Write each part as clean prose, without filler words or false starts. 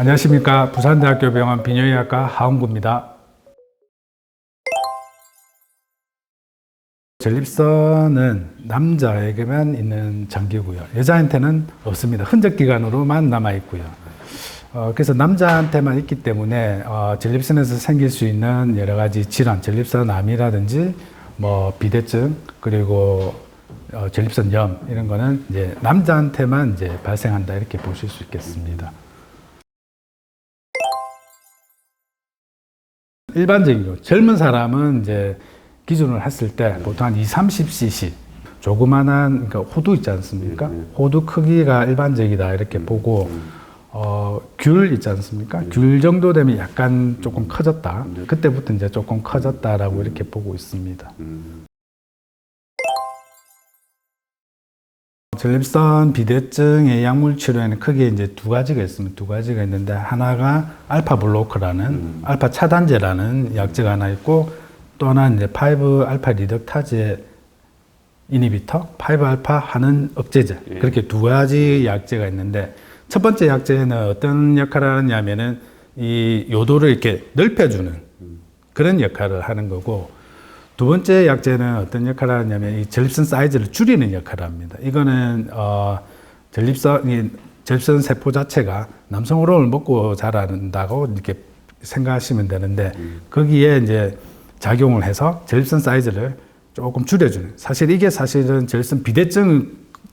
안녕하십니까. 부산대학교 병원 비뇨기학과 하은구입니다. 전립선은 남자에게만 있는 장기고요. 여자한테는 없습니다. 흔적기관으로만 남아있고요. 그래서 남자한테만 있기 때문에 전립선에서 생길 수 있는 여러 가지 질환, 전립선암이라든지 비대증, 그리고 전립선염 이런 거는 이제 남자한테만 이제 발생한다 이렇게 보실 수 있겠습니다. 일반적이고 젊은 사람은 이제 기준을 했을 때 보통 한 30cc 조그만한 그러니까 호두 있지 않습니까? 호두 크기가 일반적이다 이렇게 보고 귤 있지 않습니까? 귤 정도 되면 약간 조금 커졌다. 그때부터 이제 조금 커졌다라고 이렇게 보고 있습니다. 전립선 비대증의 약물 치료에는 크게 이제 두 가지가 있습니다. 두 가지가 있는데 하나가 알파 블로커라는 알파 차단제라는 약제가 하나 있고 또 하나는 이제 5알파 리덕타제 이니비터, 5알파 환원 억제제 그렇게 두 가지 약제가 있는데 첫 번째 약제는 어떤 역할을 하느냐면은 이 요도를 이렇게 넓혀주는 그런 역할을 하는 거고 두 번째 약제는 어떤 역할을 하냐면 이 전립선 사이즈를 줄이는 역할을 합니다. 이거는 전립선 세포 자체가 남성 호르몬을 먹고 자란다고 이렇게 생각하시면 되는데 거기에 이제 작용을 해서 전립선 사이즈를 조금 줄여주는. 사실 이게 사실은 전립선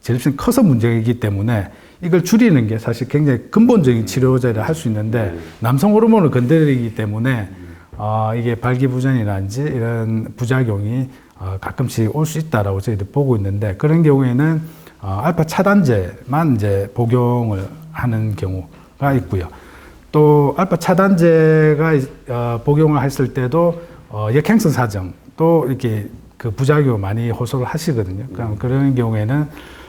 전립선이 커서 문제이기 때문에 이걸 줄이는 게 사실 굉장히 근본적인 치료제를 할 수 있는데 남성 호르몬을 건드리기 때문에 이게 발기부전이라든지 이런 부작용이 가끔씩 올 수 있다라고 저희들 보고 있는데 그런 경우에는 알파 차단제만 이제 복용을 하는 경우가 있고요. 또 알파 차단제가 복용을 했을 때도 역행성 사정 또 이렇게 그 부작용을 많이 호소를 하시거든요. 그런 경우에는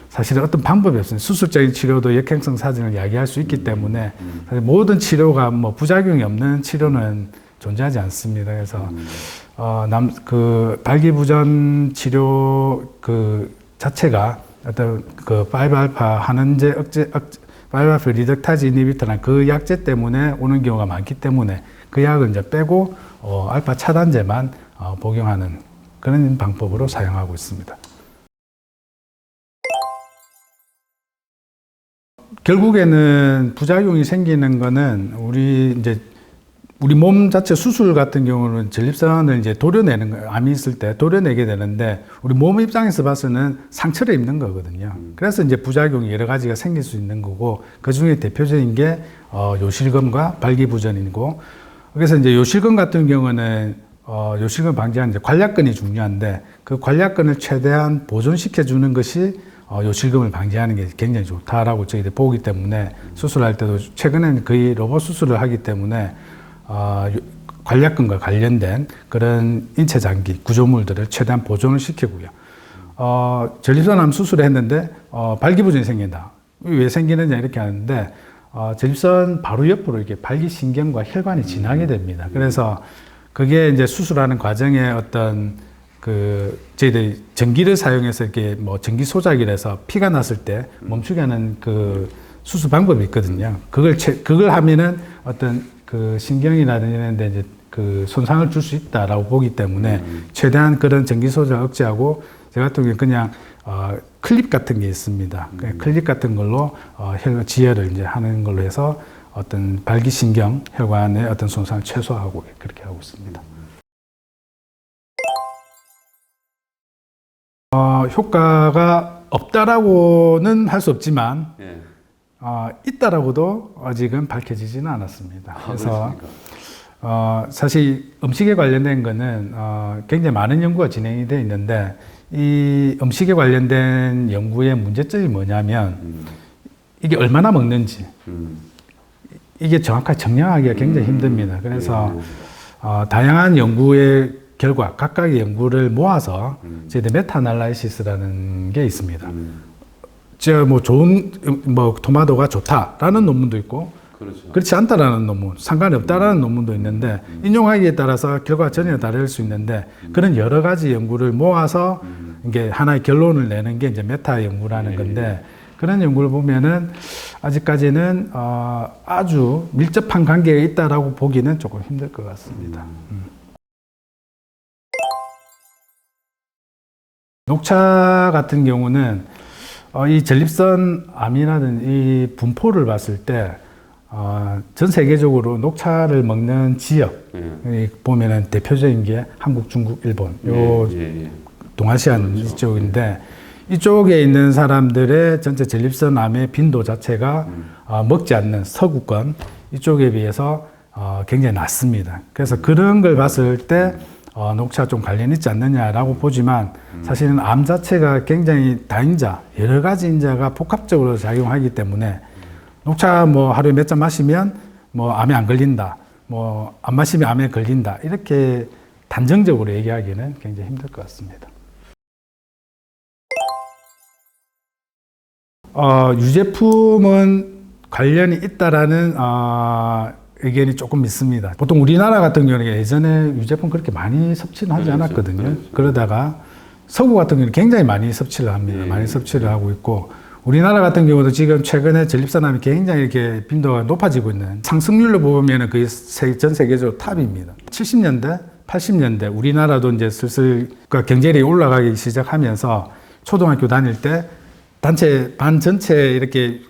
사실은 어떤 방법이 없습니다. 수술적인 치료도 역행성 사정을 야기할 수 있기 때문에 사실 모든 치료가 부작용이 없는 치료는 존재하지 않습니다. 그래서 발기부전 치료 그 자체가 어떤 그 5알파 환원제 억제 5알파 리덕타제 이니비터라는 그 약제 때문에 오는 경우가 많기 때문에 그 약을 이제 빼고 알파 차단제만 복용하는 그런 방법으로 사용하고 있습니다. 결국에는 부작용이 생기는 거는 우리 몸 자체 수술 같은 경우는 전립선을 이제 도려내는 거예요. 암이 있을 때 도려내게 되는데 우리 몸 입장에서 봐서는 상처를 입는 거거든요. 그래서 이제 부작용이 여러 가지가 생길 수 있는 거고 그 중에 대표적인 게 요실금과 발기부전이고 그래서 이제 요실금 같은 경우는 요실금 방지하는 이제 관략근이 중요한데 그 관략근을 최대한 보존시켜 주는 것이 요실금을 방지하는 게 굉장히 좋다라고 저희들이 보기 때문에 수술할 때도 최근에는 거의 로봇 수술을 하기 때문에 관략근과 관련된 그런 인체 장기 구조물들을 최대한 보존을 시키고요. 전립선암 수술을 했는데 발기부전이 생긴다. 왜 생기느냐 이렇게 하는데 전립선 바로 옆으로 이렇게 발기신경과 혈관이 지나게 됩니다. 그래서 그게 이제 수술하는 과정에 어떤 저희들이 전기를 사용해서 이렇게 전기 소작이라서 피가 났을 때 멈추게 하는 그 수술 방법이 있거든요. 그걸 하면은 어떤 그 신경이라든지 이런 데 이제 그 손상을 줄 수 있다라고 보기 때문에 최대한 그런 전기 소작 억제하고 저 같은 경우는 그냥 클립 같은 게 있습니다. 클립 같은 걸로 지혈을 이제 하는 걸로 해서 어떤 발기신경 혈관의 어떤 손상을 최소화하고 그렇게 하고 있습니다. 효과가 없다라고는 할 수 없지만 있다라고도 아직은 밝혀지지는 않았습니다. 그래서 사실 음식에 관련된 거는 굉장히 많은 연구가 진행이 되어 있는데 이 음식에 관련된 연구의 문제점이 뭐냐면 이게 얼마나 먹는지 이게 정확하게 정량하기가 굉장히 힘듭니다. 그래서 다양한 연구의 결과, 각각의 연구를 모아서 저희들 메타아날라이시스라는 게 있습니다. 토마토가 좋다라는 논문도 있고, 그렇죠. 그렇지 않다라는 논문, 상관이 없다라는 논문도 있는데, 인용하기에 따라서 결과가 전혀 다를 수 있는데, 그런 여러 가지 연구를 모아서 이게 하나의 결론을 내는 게 이제 메타 연구라는 건데, 그런 연구를 보면은 아직까지는 아주 밀접한 관계가 있다라고 보기는 조금 힘들 것 같습니다. 녹차 같은 경우는 이 전립선 암이라든지 이 분포를 봤을 때 전 세계적으로 녹차를 먹는 지역 보면은 대표적인 게 한국, 중국, 일본 요 동아시안 그렇죠. 이쪽인데 이쪽에 있는 사람들의 전체 전립선 암의 빈도 자체가 먹지 않는 서구권 이쪽에 비해서 굉장히 낮습니다. 그래서 그런 걸 봤을 때 녹차 좀 관련 있지 않느냐라고 보지만 사실은 암 자체가 굉장히 다인자, 여러 가지 인자가 복합적으로 작용하기 때문에 녹차 뭐 하루에 몇 잔 마시면 뭐 암에 안 걸린다, 뭐 안 마시면 암에 걸린다 이렇게 단정적으로 얘기하기는 굉장히 힘들 것 같습니다. 유제품은 관련이 있다라는 의견이 조금 있습니다. 보통 우리나라 같은 경우는 예전에 유제품 그렇게 많이 섭취는 하지 않았거든요. 그러다가 서구 같은 경우는 굉장히 많이 섭취를 합니다. 많이 섭취를 하고 있고 우리나라 같은 경우도 지금 최근에 전립선암이 굉장히 이렇게 빈도가 높아지고 있는 상승률로 보면은 거의 전 세계적으로 탑입니다. 70년대, 80년대 우리나라도 이제 슬슬 경제력이 올라가기 시작하면서 초등학교 다닐 때 단체 반 전체 이렇게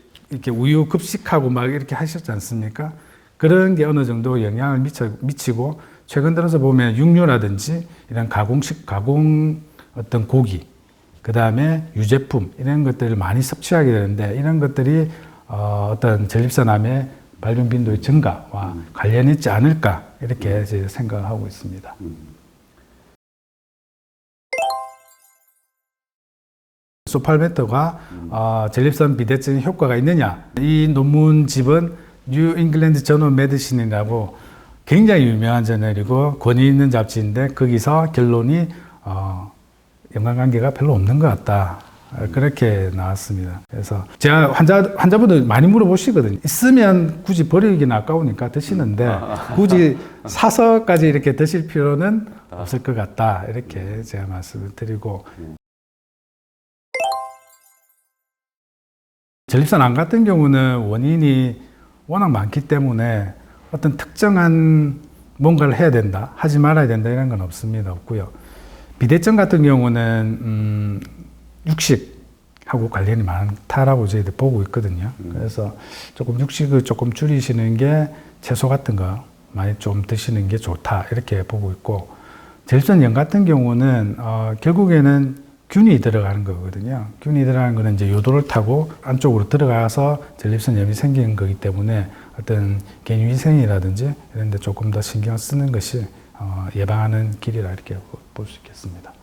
우유 급식하고 막 이렇게 하셨지 않습니까? 그런 게 어느 정도 영향을 미치고 최근 들어서 보면 육류라든지 이런 가공 어떤 고기, 그 다음에 유제품 이런 것들을 많이 섭취하게 되는데 이런 것들이 어떤 전립선암의 발병 빈도의 증가와 관련이 있지 않을까 이렇게 생각을 하고 있습니다. 소팔메토가 전립선 비대증 효과가 있느냐? 이 논문집은 뉴 잉글랜드 저널 메디신이라고 굉장히 유명한 저널이고 권위 있는 잡지인데 거기서 결론이 연관관계가 별로 없는 것 같다. 그렇게 나왔습니다. 그래서 제가 환자분들 많이 물어보시거든요. 있으면 굳이 버리긴 아까우니까 드시는데 굳이 사서까지 이렇게 드실 필요는 없을 것 같다. 이렇게 제가 말씀을 드리고 전립선암 같은 경우는 원인이 워낙 많기 때문에 어떤 특정한 뭔가를 해야 된다, 하지 말아야 된다 이런 건 없고요. 비대증 같은 경우는 육식하고 관련이 많다라고 저희들 보고 있거든요. 그래서 조금 육식을 조금 줄이시는 게 채소 같은 거 많이 좀 드시는 게 좋다 이렇게 보고 있고 전립선염 같은 경우는 결국에는 균이 들어가는 거거든요. 균이 들어가는 거는 이제 요도를 타고 안쪽으로 들어가서 전립선염이 생기는 거기 때문에 어떤 개인위생이라든지 이런 데 조금 더 신경 쓰는 것이 예방하는 길이라 이렇게 볼 수 있겠습니다.